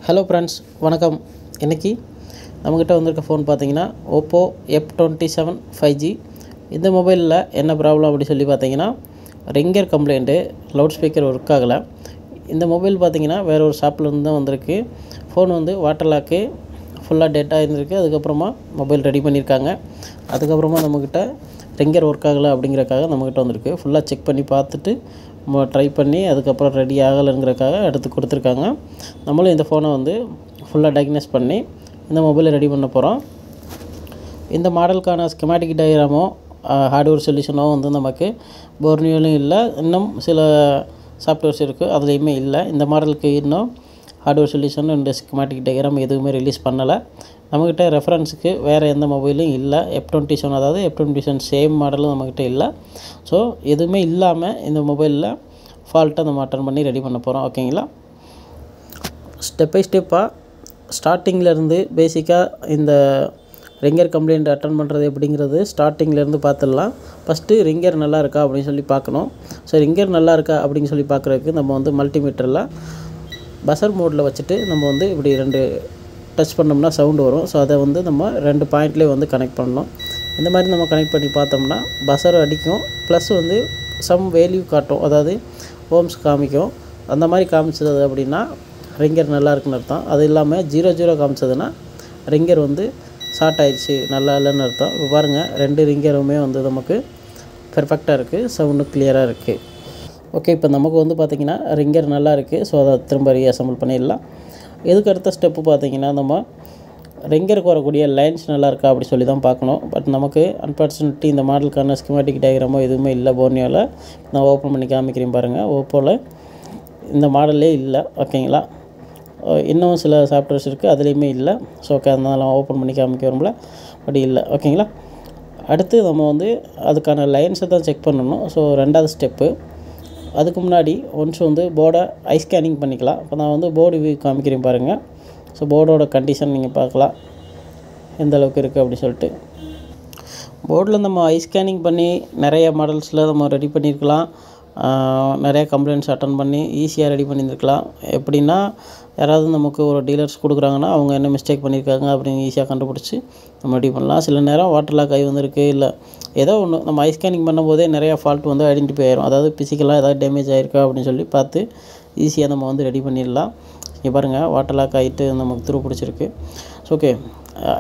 Hello friends, வணக்கம். இன்றைக்கி நம்மக்கிட்ட வந்திருக்க ஃபோன் பார்த்தீங்கன்னா ஓப்போ F27 5G. இந்த மொபைலில் என்ன ப்ராப்ளம் அப்படி சொல்லி பார்த்தீங்கன்னா ringer complaint, loud speaker work ஆகலை. இந்த மொபைல் பார்த்தீங்கன்னா வேறு ஒரு ஷாப்லேருந்து தான் வந்திருக்கு. ஃபோன் வந்து வாட்டர் லாக்கு ஃபுல்லாக டெட்டாக இருந்திருக்கு. அதுக்கப்புறமா மொபைல் ரெடி பண்ணியிருக்காங்க. அதுக்கப்புறமா நம்மக்கிட்ட ரிங்கர் ஒர்க் ஆகலை அப்படிங்கிறக்காக நம்மக்கிட்ட வந்திருக்கு. ஃபுல்லாக செக் பண்ணி பார்த்துட்டு ட்ரை பண்ணி அதுக்கப்புறம் ரெடி ஆகலைங்கிறக்காக எடுத்து கொடுத்துருக்காங்க. நம்மளும் இந்த ஃபோனை வந்து ஃபுல்லாக டயக்னோஸ் பண்ணி இந்த மொபைலை ரெடி பண்ண போகிறோம். இந்த மாடலுக்கான ஸ்கெமாட்டிக் டயக்ராமோ ஹார்ட்வேர் சொல்யூஷனோ வந்து நமக்கு போர்னியோலையும் இல்லை, இன்னும் சில சாஃப்ட்வேர்ஸ் இருக்குது, அதுலேயுமே இல்லை. இந்த மாடலுக்கு இன்னும் hardware solution and schematic diagram எதுவுமே ரிலீஸ் பண்ணலை. நம்மக்கிட்ட ரெஃபரன்ஸுக்கு வேறு எந்த மொபைலும் இல்லை. F27 அதாவது F27 சேம் மாடலும் நம்மக்கிட்ட இல்லை. ஸோ எதுவுமே இல்லாமல் இந்த மொபைலில் ஃபால்ட்டை நம்ம அட்டன் பண்ணி ரெடி பண்ண போகிறோம். ஓகேங்களா? ஸ்டெப் பை ஸ்டெப்பாக ஸ்டார்டிங்கிலேருந்து பேசிக்காக இந்த ரிங்கர் கம்ப்ளைண்ட் அட்டன் பண்ணுறது எப்படிங்கிறது ஸ்டார்டிங்லேருந்து பார்த்துடலாம். ஃபஸ்ட்டு ரிங்கர் நல்லா இருக்கா அப்படின்னு சொல்லி பார்க்கணும். ஸோ ரிங்கர் நல்லா இருக்கா அப்படின்னு சொல்லி பார்க்குறதுக்கு நம்ம வந்து மல்டிமீட்டரில் பஸர் மோடில் வச்சுட்டு நம்ம வந்து இப்படி 2 டச் பண்ணோம்னா சவுண்டு வரும். ஸோ அதை வந்து நம்ம 2 பாயிண்ட்லேயே வந்து கனெக்ட் பண்ணணும். இந்த மாதிரி நம்ம கனெக்ட் பண்ணி பார்த்தோம்னா பஸர் அடிக்கும், ப்ளஸ் வந்து சம் வேல்யூ காட்டும், அதாவது ஓம்ஸ் காமிக்கும். அந்த மாதிரி காமிச்சது அப்படின்னா ரிங்கர் நல்லா இருக்குன்னு அர்த்தம். அது இல்லாமல் 0 காமிச்சதுன்னா ரிங்கர் வந்து ஷார்ட் ஆயிடுச்சு, நல்லா இல்லைன்னு அர்த்தம். இப்போ பாருங்கள், 2 ரிங்கருமே வந்து நமக்கு பெர்ஃபெக்டாக இருக்குது, சவுண்டு கிளியராக இருக்குது. ஓகே, இப்போ நமக்கு வந்து பார்த்திங்கன்னா ரிங்கர் நல்லா இருக்குது. ஸோ அதை திரும்ப ரீஅசம்பிள் பண்ணிடலாம். இதுக்கு அடுத்த ஸ்டெப்பு பார்த்திங்கன்னா நம்ம ரிங்கருக்கு வரக்கூடிய லைன்ஸ் நல்லா இருக்கா அப்படி சொல்லி தான் பார்க்கணும். பட் நமக்கு அன்ஃபார்ச்சுனேட்லி இந்த மாடலுக்கான ஸ்கீமாட்டிக் டயக்ராமோ எதுவுமே இல்லை போர்னியோவில். நான் ஓப்பன் பண்ணி காமிக்கிறேன் பாருங்கள். ஓப்போவில் இந்த மாடலே இல்லை. ஓகேங்களா? இன்னும் சில சாஃப்ட்வேர்ஸ் இருக்குது, அதுலேயுமே இல்லை. ஸோ ஓகே, அதனால் ஓப்பன் பண்ணி காமிக்க வரும்ல, பட் இல்லை. ஓகேங்களா? அடுத்து நம்ம வந்து அதுக்கான லைன்ஸை தான் செக் பண்ணணும். ஸோ 2வது ஸ்டெப்பு. அதுக்கு முன்னாடி ஒன்ஸ் வந்து போர்டை ஐ ஸ்கேனிங் பண்ணிக்கலாம். இப்போ நான் வந்து போர்டு வியூ காமிக்கிறேன் பாருங்கள். ஸோ போர்டோட கண்டிஷன் நீங்கள் பார்க்கலாம் எந்த அளவுக்கு இருக்குது அப்படி சொல்லிட்டு. போர்டில் நம்ம ஐ ஸ்கேனிங் பண்ணி நிறைய மாடல்ஸில் நம்ம ரெடி பண்ணியிருக்கலாம். நிறையா கம்ப்ளைண்ட்ஸ் அட்டன் பண்ணி ஈஸியாக ரெடி பண்ணியிருக்கலாம். எப்படின்னா, யாராவது நமக்கு ஒரு டீலர்ஸ் கொடுக்குறாங்கன்னா அவங்க என்ன மிஸ்டேக் பண்ணியிருக்காங்க அப்படின்னு ஈஸியாக கண்டுபிடிச்சி நம்ம ரெடி பண்ணலாம். சில நேரம் வாட்டர் லாக் ஆகி வந்திருக்கு, இல்லை ஏதோ ஒன்று நம்ம ஐ ஸ்கேனிங் பண்ணும்போதே நிறையா ஃபால்ட் வந்து ஐடென்டிஃபை ஆயிரும். அதாவது ஃபிசிக்கலாக ஏதாவது டேமேஜ் ஆகிருக்கா அப்படின்னு சொல்லி பார்த்து ஈஸியாக நம்ம வந்து ரெடி பண்ணிடலாம். இங்கே பாருங்கள், வாட்டர் லாக் ஆகிட்டு நமக்கு துரு பிடிச்சிருக்கு. ஸோ ஓகே,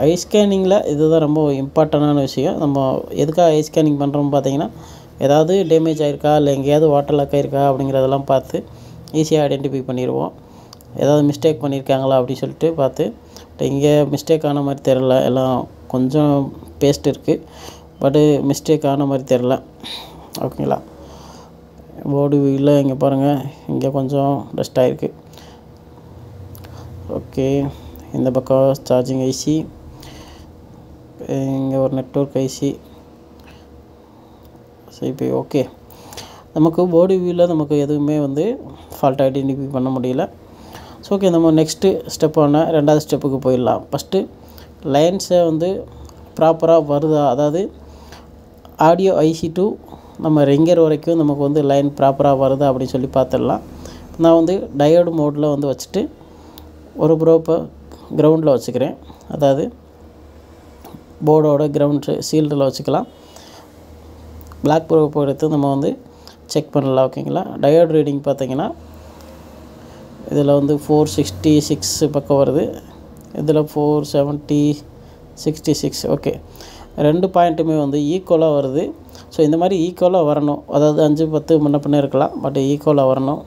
ஐ ஸ்கேனிங்கில் இதுதான் ரொம்ப இம்பார்ட்டண்டான விஷயம். நம்ம எதுக்காக ஐ ஸ்கேனிங் பண்ணுறோம்னு பார்த்தீங்கன்னா, ஏதாவது டேமேஜ் ஆகிருக்கா இல்லை எங்கேயாவது வாட்டர் லாக் ஆகிருக்கா அப்படிங்கிறதெல்லாம் பார்த்து ஈஸியாக ஐடென்டிஃபை பண்ணிடுவோம். ஏதாவது மிஸ்டேக் பண்ணியிருக்காங்களா அப்படின்னு சொல்லிட்டு பார்த்து. இங்கே மிஸ்டேக் ஆன மாதிரி தெரில, எல்லாம் கொஞ்சம் பேஸ்ட் இருக்குது, பட்டு மிஸ்டேக் ஆன மாதிரி தெரில. ஓகேங்களா? போர்டு வியூவில் இங்கே பாருங்கள், இங்கே கொஞ்சம் டஸ்ட் ஆகிருக்கு. ஓகே, இந்த பக்கம் சார்ஜிங் ஐசி, இங்கே ஒரு நெட்வொர்க் ஐசி, சிபி. ஓகே, நமக்கு போர்டு வியூவில் நமக்கு எதுவுமே வந்து ஃபால்ட் ஐடென்டிஃபை பண்ண முடியல. ஸோ ஓகே, நம்ம நெக்ஸ்ட்டு ஸ்டெப்பான 2வது ஸ்டெப்புக்கு போயிடலாம். ஃபஸ்ட்டு லைன்ஸை வந்து ப்ராப்பராக வருதா, அதாவது ஆடியோ ஐசி டு நம்ம ரிங்கர் வரைக்கும் நமக்கு வந்து லைன் ப்ராப்பராக வருதா அப்படின்னு சொல்லி பார்த்துடலாம். நான் வந்து டயோடு மோடில் வந்து வச்சுட்டு ஒரு ப்ரோப்பை கிரவுண்டில் வச்சுக்கிறேன். அதாவது போர்டோட கிரவுண்ட் சீல்டில் வச்சுக்கலாம். பிளாக் ப்ரோப்பை எடுத்து நம்ம வந்து செக் பண்ணலாம். ஓகேங்களா? டயோடு ரீடிங் பார்த்திங்கன்னா இதில் வந்து 466 பக்கம் வருது, இதில் 470-66. ஓகே, 2 பாயிண்ட்டுமே வந்து ஈக்குவலாக வருது. ஸோ இந்த மாதிரி ஈக்குவலாக வரணும், அதாவது 5-10 முன்ன பின்னே இருக்கலாம், பட் ஈக்குவலாக வரணும்,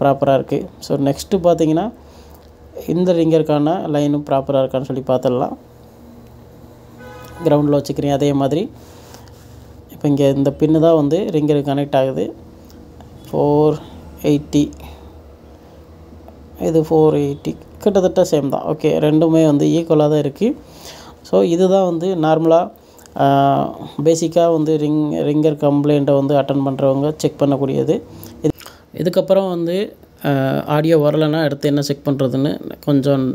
ப்ராப்பராக இருக்குது. ஸோ நெக்ஸ்ட்டு பார்த்திங்கன்னா இந்த ரிங்கருக்கான லைனும் ப்ராப்பராக இருக்கான்னு சொல்லி பார்த்துடலாம். கிரவுண்டில் வச்சுக்கிறேன். அதே மாதிரி இப்போ இங்கே இந்த பின்னு தான் வந்து ரிங்கருக்கு கனெக்ட் ஆகுது. 480, இது 480, கிட்டத்தட்ட சேம் தான். ஓகே, ரெண்டுமே வந்து ஈக்குவலாக தான் இருக்குது. ஸோ இதுதான் வந்து நார்மலாக பேசிக்காக வந்து ரிங்கர் கம்ப்ளைண்ட்டை வந்து அட்டன் பண்ணுறவங்க செக் பண்ணக்கூடியது. இதுக்கப்புறம் வந்து ஆடியோ வரலைன்னா அடுத்து என்ன செக் பண்ணுறதுன்னு கொஞ்சம்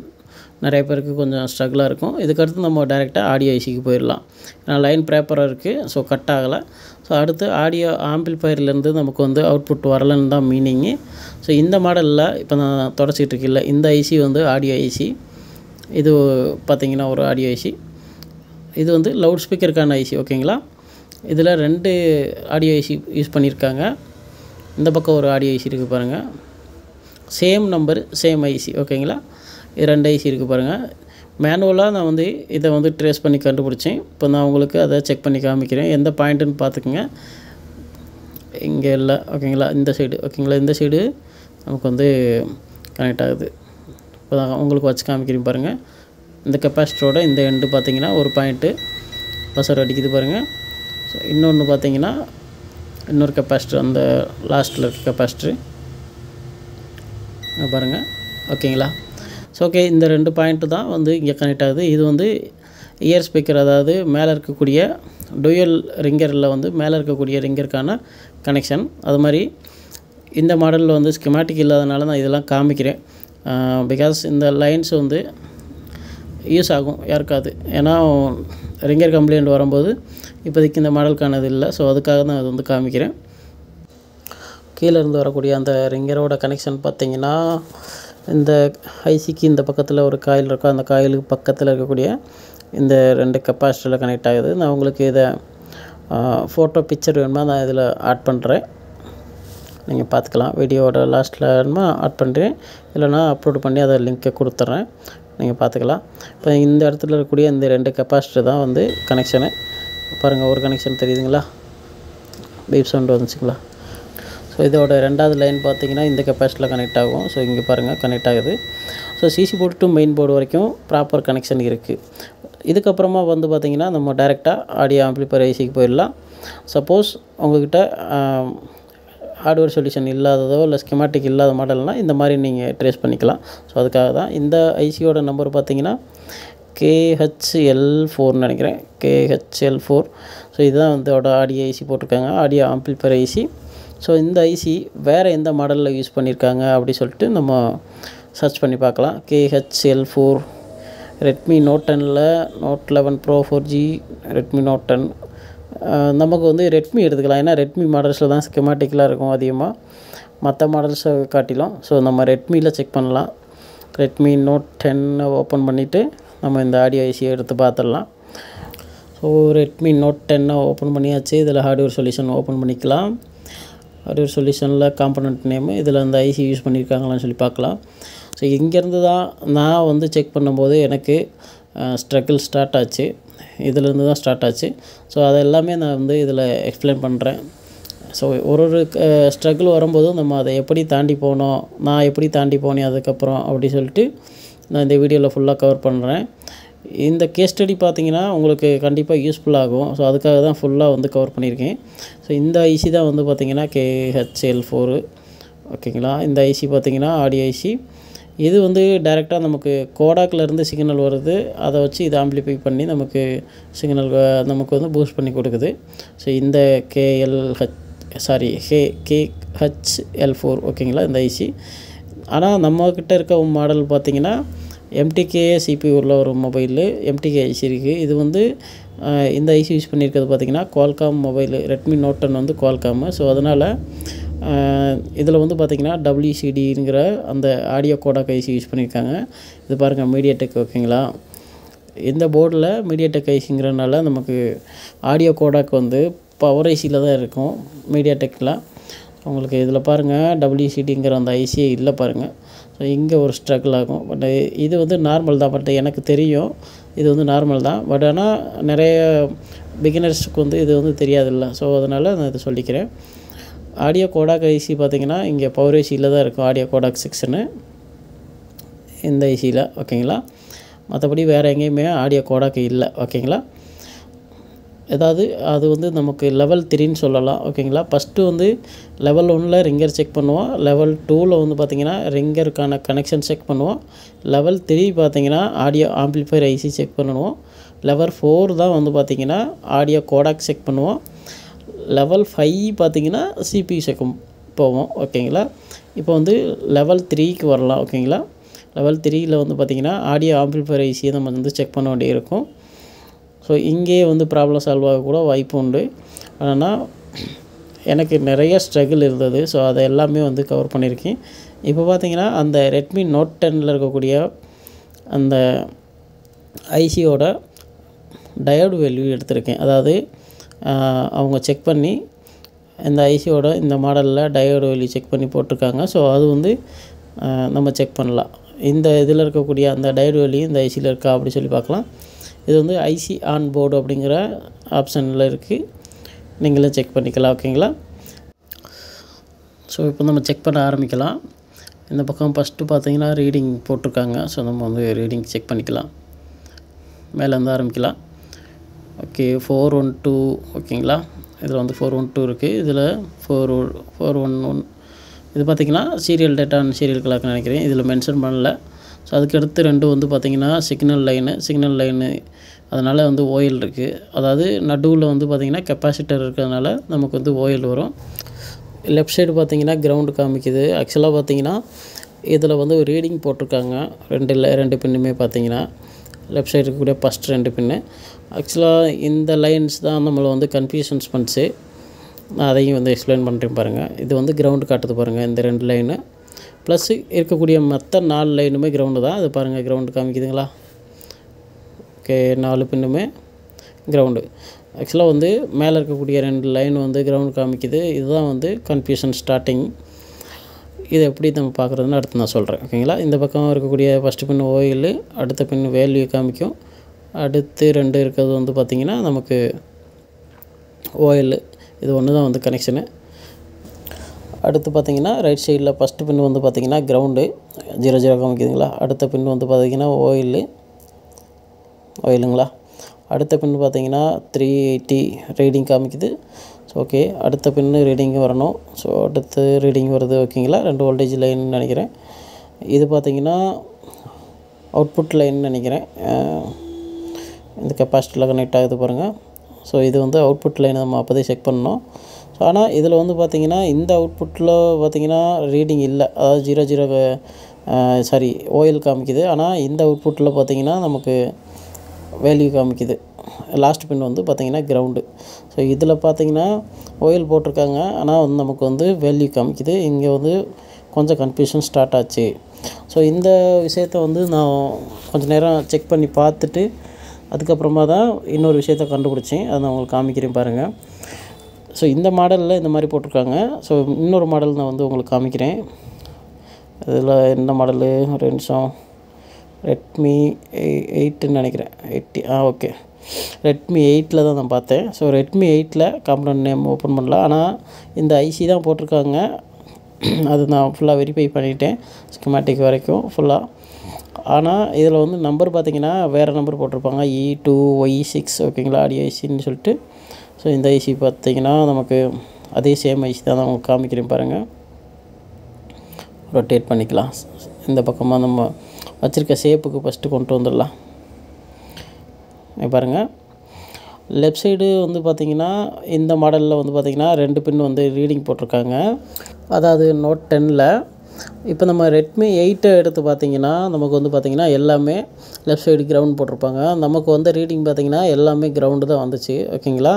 நிறைய பேருக்கு கொஞ்சம் ஸ்ட்ரகிளாக இருக்கும். இதுக்கடுத்து நம்ம டைரெக்டாக ஆடியோ ஐசிக்கு போயிடலாம். ஏன்னா லைன் ப்ராப்பராக இருக்குது, ஸோ கட் ஆகலை. ஸோ அடுத்து ஆடியோ ஆம்பிளிஃபையர்லேருந்து நமக்கு வந்து அவுட்புட் வரலன்னு தான் மீனிங்கு. ஸோ இந்த மாடலில் இப்போ நான் தொடச்சிக்கிட்டு இருக்கல இந்த ஐசி வந்து ஆடியோ ஐசி. இது பார்த்திங்கன்னா ஒரு ஆடியோ ஐசி. இது வந்து லவுட் ஸ்பீக்கருக்கான ஐசி. ஓகேங்களா. இதில் 2 ஆடியோ ஐசி யூஸ் பண்ணியிருக்காங்க. இந்த பக்கம் ஒரு ஆடியோ ஐசி இருக்குது பாருங்கள். Same number same IC. ஓகேங்களா. இது 2 ஐசி இருக்குது பாருங்கள். மேனுவலாக நான் வந்து இதை வந்து ட்ரேஸ் பண்ணி கண்டுபிடிச்சேன். இப்போ நான் உங்களுக்கு அதை செக் பண்ணி காமிக்கிறேன். எந்த பாயிண்ட்டுன்னு பார்த்துக்குங்க. இங்கே இல்லை. ஓகேங்களா. இந்த சைடு. ஓகேங்களா. இந்த சைடு நமக்கு வந்து கனெக்ட் ஆகுது. இப்போ நான் உங்களுக்கு வச்சு காமிக்கிறேன் பாருங்கள். இந்த கெப்பாசிட்டரோட இந்த எண்டு பார்த்திங்கன்னா ஒரு பாயிண்ட்டு பசர் அடிக்குது பாருங்கள். ஸோ இன்னொன்று பார்த்திங்கன்னா இன்னொரு கெப்பாசிட்டர் அந்த லாஸ்ட்டில் இருக்க கெப்பாசிட்டரு பாருங்கள். ஓகேங்களா. ஸோ ஓகே, இந்த 2 பாயிண்ட்டு தான் வந்து இங்கே கனெக்ட் ஆகுது. இது வந்து இயர் ஸ்பீக்கர், அதாவது மேலே இருக்கக்கூடிய டூயல் ரிங்கரில் வந்து மேலே இருக்கக்கூடிய ரிங்கருக்கான கனெக்ஷன். அது மாதிரி இந்த மாடலில் வந்து ஸ்கிமாட்டிக் இல்லாதனால நான் இதெல்லாம் காமிக்கிறேன். பிகாஸ் இந்த லைன்ஸ் வந்து யூஸ் ஆகும் யாருக்காது. ஏன்னா ரிங்கர் கம்ப்ளைண்ட் வரும்போது இப்போதைக்கு இந்த மாடலுக்கானது இல்லை. ஸோ அதுக்காக தான் அது வந்து காமிக்கிறேன். கீழே இருந்து வரக்கூடிய அந்த ரிங்கரோட கனெக்ஷன் பார்த்திங்கன்னா இந்த ஐசிக்கு இந்த பக்கத்தில் ஒரு காயில் இருக்கும். அந்த காயிலுக்கு பக்கத்தில் இருக்கக்கூடிய இந்த 2 கெப்பாசிட்டரில் கனெக்ட் ஆகுது. நான் உங்களுக்கு இதை ஃபோட்டோ பிக்சர் வேணுமா நான் இதில் ஆட் பண்ணுறேன். நீங்கள் பார்த்துக்கலாம். வீடியோவோட லாஸ்ட்டில் வேணுமா ஆட் பண்ணுறேன். இல்லைனா அப்லோட் பண்ணி அதை லிங்க்கை கொடுத்துட்றேன். நீங்கள் பார்த்துக்கலாம். இப்போ இந்த இடத்துல இருக்கக்கூடிய இந்த 2 கெப்பாசிட்டர் தான் வந்து கனெக்ஷனு. பாருங்கள், ஒரு கனெக்ஷன் தெரியுதுங்களா. Beep sound வந்துச்சுங்களா. ஸோ இதோட 2வது லைன் பார்த்திங்கன்னா இந்த கெப்பாசிட்டியில் கனெக்ட் ஆகும். ஸோ இங்கே பாருங்கள் கனெக்ட் ஆகுது. So CC board to main board வரைக்கும் ப்ராப்பர் கனெக்ஷன் இருக்குது. இதுக்கப்புறமா வந்து பார்த்திங்கன்னா நம்ம டைரெக்டாக ஆடியோ ஆம்பிளிஃபையர் ஐசிக்கு போயிடலாம். சப்போஸ் உங்கள்கிட்ட ஹார்ட்வேர் சொல்யூஷன் இல்லாததோ இல்லை ஸ்கிமாட்டிக் இல்லாத மாடல்னால் இந்த மாதிரி நீங்கள் ட்ரேஸ் பண்ணிக்கலாம். ஸோ அதுக்காக தான் இந்த ஐசியோட நம்பர் பார்த்திங்கன்னா KHL4 நினைக்கிறேன். KHL4. ஸோ இதுதான் வந்து ஆடியோ ஐசி போட்டிருக்காங்க, ஆடியோ ஆம்பிளிஃபையர் ஐசி. ஸோ இந்த ஐசி வேறு எந்த மாடலில் யூஸ் பண்ணியிருக்காங்க அப்படி சொல்லிட்டு நம்ம சர்ச் பண்ணி பார்க்கலாம். KHL4 ரெட்மி நோட் 10ல் note 11 pro 4G, Redmi note 10. நமக்கு வந்து ரெட்மி எடுத்துக்கலாம். ஏன்னா ரெட்மி மாடல்ஸில் தான் ஸ்கிமாட்டிக்லாம் இருக்கும் அதிகமாக மற்ற மாடல்ஸை காட்டிலும். ஸோ நம்ம ரெட்மியில் செக் பண்ணலாம். ரெட்மி நோட் 10 ஓப்பன் பண்ணிவிட்டு நம்ம இந்த ஆடியோ ஐசியை எடுத்து பார்த்துடலாம். ஸோ ரெட்மி நோட் 10 ஓப்பன் பண்ணியாச்சு. இதில் ஹார்ட்வேர் சொல்யூஷன் ஓப்பன் பண்ணிக்கலாம். ஹார்ட்வேர் சொல்யூஷனில் காம்பனண்ட் நேமு, இதில் அந்த ஐசி யூஸ் பண்ணியிருக்காங்களான்னு சொல்லி பார்க்கலாம். ஸோ இங்கேருந்து தான் நான் வந்து செக் பண்ணும்போது எனக்கு ஸ்ட்ரகிள் ஸ்டார்ட் ஆச்சு. இதிலேருந்து தான் ஸ்டார்ட் ஆச்சு. ஸோ அது எல்லாமே நான் வந்து இதில் எக்ஸ்பிளைன் பண்ணுறேன். ஸோ ஒரு ஸ்ட்ரகிள் வரும்போதும் நம்ம அதை எப்படி தாண்டி போனோம், நான் எப்படி தாண்டி போனேன் அதுக்கப்புறம் அப்படி சொல்லிட்டு நான் இந்த வீடியோவில் ஃபுல்லாக கவர் பண்ணுறேன். இந்த கேஸ் ஸ்டடி பார்த்திங்கன்னா உங்களுக்கு கண்டிப்பாக யூஸ்ஃபுல்லாகும். ஸோ அதுக்காக தான் ஃபுல்லாக வந்து கவர் பண்ணியிருக்கேன். ஸோ இந்த ஐசி தான் வந்து பார்த்திங்கன்னா KHL4. ஓகேங்களா. இந்த ஐசி பார்த்திங்கன்னா ஆடியோ ஐசி. இது வந்து டைரெக்டாக நமக்கு கோடாக்லேருந்து சிக்னல் வருது. அதை வச்சு இதை ஆம்பிளிஃபை பண்ணி நமக்கு சிக்னல் நமக்கு வந்து பூஸ்ட் பண்ணி கொடுக்குது. ஸோ இந்த KHL4 ஓகேங்களா இந்த ஐசி. ஆனால் நம்மக்கிட்ட இருக்க மாடல் பார்த்திங்கன்னா MTK CPU ஒரு மொபைலு MTK ஐசி இருக்குது. இது வந்து இந்த ஐசி யூஸ் பண்ணியிருக்கிறது பார்த்திங்கன்னா குவால்காம் மொபைலு, ரெட்மி நோட் 10 வந்து குவால்காமு. ஸோ அதனால் இதில் வந்து பார்த்திங்கன்னா WCDங்கிற அந்த ஆடியோ கோடாக் ஐசி யூஸ் பண்ணியிருக்காங்க. இது பாருங்கள் மீடியாடெக். ஓகேங்களா. இந்த போர்டில் மீடியாடெக் ஐசிங்கிறனால நமக்கு ஆடியோ கோடாக் வந்து பவர் ஐசியில் தான் இருக்கும் மீடியாடெக்கில். உங்களுக்கு இதில் பாருங்கள் WCDங்கிற அந்த ஐசியே இல்லை பாருங்கள். ஸோ இங்கே ஒரு ஸ்ட்ரகிள் ஆகும். பட் இது வந்து நார்மல் தான். பட் எனக்கு தெரியும் இது வந்து நார்மல் தான். பட் ஆனால் நிறைய பிகினர்ஸுக்கு வந்து இது வந்து தெரியாதில்ல. ஸோ அதனால் நான் இதை சொல்லிக்கிறேன். ஆடியோ கோடாக் ஐசி பார்த்திங்கன்னா இங்கே பவர் ஐசியில் தான் இருக்கும். ஆடியோ கோடாக் செக்ஷனு இந்த ஐசியில். ஓகேங்களா. மற்றபடி வேறு எங்கேயுமே ஆடியோ கோடாக் இல்லை. ஓகேங்களா. ஏதாவது அது வந்து நமக்கு லெவல் 3ன்னு சொல்லலாம். ஓகேங்களா. ஃபஸ்ட்டு வந்து லெவல் 1ல் ரிங்கர் செக் பண்ணுவோம். லெவல் 2ல் வந்து பார்த்திங்கன்னா ரிங்கருக்கான கனெக்ஷன் செக் பண்ணுவோம். லெவல் 3 பார்த்திங்கன்னா ஆடியோ ஆம்பிளிஃபையர் ஐசி செக் பண்ணுவோம். லெவல் 4 தான் வந்து பார்த்திங்கன்னா ஆடியோ கோடாக் செக் பண்ணுவோம். லெவல் 5 பார்த்திங்கன்னா CPU செக் போவோம். ஓகேங்களா. இப்போ வந்து லெவல் 3க்கு வரலாம். ஓகேங்களா. லெவல் 3ல் வந்து பார்த்திங்கன்னா ஆடியோ ஆம்பிளிஃபையர் ஐசியை நம்ம வந்து செக் பண்ண வேண்டியிருக்கும். ஸோ இங்கே வந்து ப்ராப்ளம் சால்வ் ஆக கூட வாய்ப்பு உண்டு. ஆனால் எனக்கு நிறைய ஸ்ட்ரகிள் இருந்தது. ஸோ அதை எல்லாமே வந்து கவர் பண்ணியிருக்கேன். இப்போ பார்த்தீங்கன்னா அந்த ரெட்மி நோட் 10ல் இருக்கக்கூடிய அந்த ஐசியோட டயோடு வேல்யூ எடுத்திருக்கேன். அதாவது அவங்க செக் பண்ணி இந்த ஐசியோட இந்த மாடலில் டயோடு வேல்யூ செக் பண்ணி போட்டிருக்காங்க. ஸோ அது வந்து நம்ம செக் பண்ணலாம். இந்த இதில் இருக்கக்கூடிய அந்த டயோடு வேல்யூ இந்த ஐசியில் இருக்கா அப்படி சொல்லி பார்க்கலாம். இது வந்து ஐசி ஆன் போர்டு அப்படிங்கிற ஆப்ஷனில் இருக்குது. நீங்களே செக் பண்ணிக்கலாம். ஓகேங்களா? ஸோ இப்போ நம்ம செக் பண்ண ஆரம்பிக்கலாம். இந்த பக்கம் ஃபஸ்ட்டு பார்த்தீங்கன்னா ரீடிங் போட்டிருக்காங்க. ஸோ நம்ம வந்து ரீடிங் செக் பண்ணிக்கலாம். மேலேருந்து ஆரம்பிக்கலாம். ஓகே, 412 ஓகேங்களா? இதில் வந்து 412 இருக்குது. இதில் 411 இது பார்த்திங்கன்னா சீரியல் டேட்டா அண்ட் சீரியல் கிளாக்னு நினைக்கிறேன். இதில் மென்ஷன் பண்ணல. ஸோ அதுக்கடுத்து 2 வந்து பார்த்திங்கன்னா சிக்னல் லைனு அதனால் வந்து ஓஎல் இருக்குது. அதாவது நடுவில் வந்து பார்த்திங்கன்னா கெப்பாசிட்டர் இருக்கிறதுனால நமக்கு வந்து ஓஎல் வரும். லெஃப்ட் சைடு பார்த்திங்கன்னா கிரவுண்டு காமிக்குது. ஆக்சுவலாக பார்த்திங்கன்னா இதில் வந்து ஒரு ரீடிங் போட்டிருக்காங்க. 2 பின்னுமே பார்த்திங்கன்னா லெஃப்ட் சைடு இருக்கக்கூடிய ஃபஸ்ட் 2 பின்னு. ஆக்சுவலாக இந்த லைன்ஸ் தான் நம்மளை வந்து கன்ஃபியூஷன்ஸ் பண்ணிச்சு. நான் அதையும் வந்து எக்ஸ்பிளைன் பண்ணுறேன் பாருங்கள். இது வந்து கிரவுண்டு காட்டுது பாருங்கள், இந்த 2 லைனு ப்ளஸ் இருக்கக்கூடிய மற்ற 4 லைனுமே கிரவுண்டு தான். அது பாருங்கள், கிரவுண்டு காமிக்குதுங்களா? ஓகே, 4 பின்னுமே கிரவுண்டு. ஆக்சுவலாக வந்து மேலே இருக்கக்கூடிய 2 லைன் வந்து கிரவுண்டு காமிக்குது. இதுதான் வந்து கன்ஃபியூஷன் ஸ்டார்டிங். இதை எப்படி நம்ம பார்க்குறதுன்னு அடுத்து நான் சொல்கிறேன். ஓகேங்களா? இந்த பக்கம் இருக்கக்கூடிய ஃபஸ்ட்டு பின் ஓயில், அடுத்த பின் வேல்யூ காமிக்கும். அடுத்து 2 இருக்கிறது வந்து பார்த்திங்கன்னா நமக்கு ஓயில். இது ஒன்று தான் வந்து கனெக்ஷனு. அடுத்து பார்த்திங்கன்னா ரைட் சைடில் ஃபஸ்ட்டு பின் வந்து பார்த்திங்கன்னா கிரவுண்டு 00 காமிக்குதுங்களா? அடுத்த பின் வந்து பார்த்திங்கன்னா ஓயிலுங்களா? அடுத்த பின் பார்த்திங்கன்னா 380 ரீடிங் காமிக்குது. ஸோ ஓகே, அடுத்த பின்னு ரீடிங் வரணும். ஸோ அடுத்து ரீடிங் வருது. ஓகேங்களா? 2 வோல்டேஜ் லைன் நினைக்கிறேன். இது பார்த்திங்கன்னா அவுட்புட் லைன் நினைக்கிறேன். இந்த கெப்பாசிட்டியில் கனெக்ட் ஆகுது பாருங்கள். ஸோ இது வந்து அவுட்புட் லைன் நம்ம அப்போதே செக் பண்ணோம். ஸோ ஆனால் இதில் வந்து பார்த்திங்கன்னா இந்த அவுட்புட்டில் பார்த்திங்கன்னா ரீடிங் இல்லை. அதாவது 00 ஓயில் காமிக்குது. ஆனால் இந்த அவுட்புட்டில் பார்த்திங்கன்னா நமக்கு வேல்யூ காமிக்குது. லாஸ்ட் பின் வந்து பார்த்திங்கன்னா கிரவுண்டு. ஸோ இதில் பார்த்திங்கன்னா ஓயில் போட்டிருக்காங்க. ஆனால் வந்து நமக்கு வந்து வேல்யூ காமிக்குது. இங்கே வந்து கொஞ்சம் கன்ஃபியூஷன் ஸ்டார்ட் ஆச்சு. ஸோ இந்த விஷயத்த வந்து நான் கொஞ்சம் நேரம் செக் பண்ணி பார்த்துட்டு அதுக்கப்புறமா தான் இன்னொரு விஷயத்த கண்டுபிடிச்சேன். அதை நான் உங்களுக்கு காமிக்கிறேன் பாருங்கள். ஸோ இந்த மாடலில் இந்த மாதிரி போட்டிருக்காங்க. ஸோ இன்னொரு மாடல் நான் வந்து உங்களுக்கு காமிக்கிறேன். இதில் என்ன மாடலு, ஒரு நிமிஷம், ரெட்மி 8ன்னு நினைக்கிறேன். 80 ஓகே, ரெட்மி 8ல் தான் நான் பார்த்தேன். ஸோ ரெட்மி 8ல் காம்பனன்ட் நேம் ஓப்பன் பண்ணலாம். ஆனால் இந்த ஐசி தான் போட்டிருக்காங்க. அது நான் ஃபுல்லாக வெரிஃபை பண்ணிட்டேன், ஸ்கிமேட்டிக் வரைக்கும் ஃபுல்லாக. ஆனால் இதில் வந்து நம்பர் பார்த்திங்கன்னா வேறு நம்பர் போட்டிருப்பாங்க, E2Y6 ஓகேங்களா, ஆடியோ ஐசின்னு சொல்லிட்டு. ஸோ இந்த ஐசி பார்த்திங்கன்னா நமக்கு அதே சேம் ஐசி தான் நான் உங்களுக்கு காமிக்கிறேன் பாருங்கள். ரொட்டேட் பண்ணிக்கலாம். இந்த பக்கமாக நம்ம வச்சுருக்க ஷேப்புக்கு ஃபஸ்ட்டு கொண்டு வந்துடலாம். பாருங்கள், லெஃப்ட் சைடு வந்து பார்த்திங்கன்னா இந்த மாடலில் வந்து பார்த்திங்கன்னா 2 பின் வந்து ரீடிங் போட்டிருக்காங்க. அதாவது நோட் 10ல். இப்போ நம்ம ரெட்மி 8 எடுத்து பார்த்திங்கன்னா நமக்கு வந்து பார்த்திங்கன்னா எல்லாமே லெஃப்ட் சைடு கிரவுண்ட் போட்டிருப்பாங்க. நமக்கு வந்து ரீடிங் பார்த்திங்கன்னா எல்லாமே கிரவுண்டு தான் வந்துச்சு. ஓகேங்களா?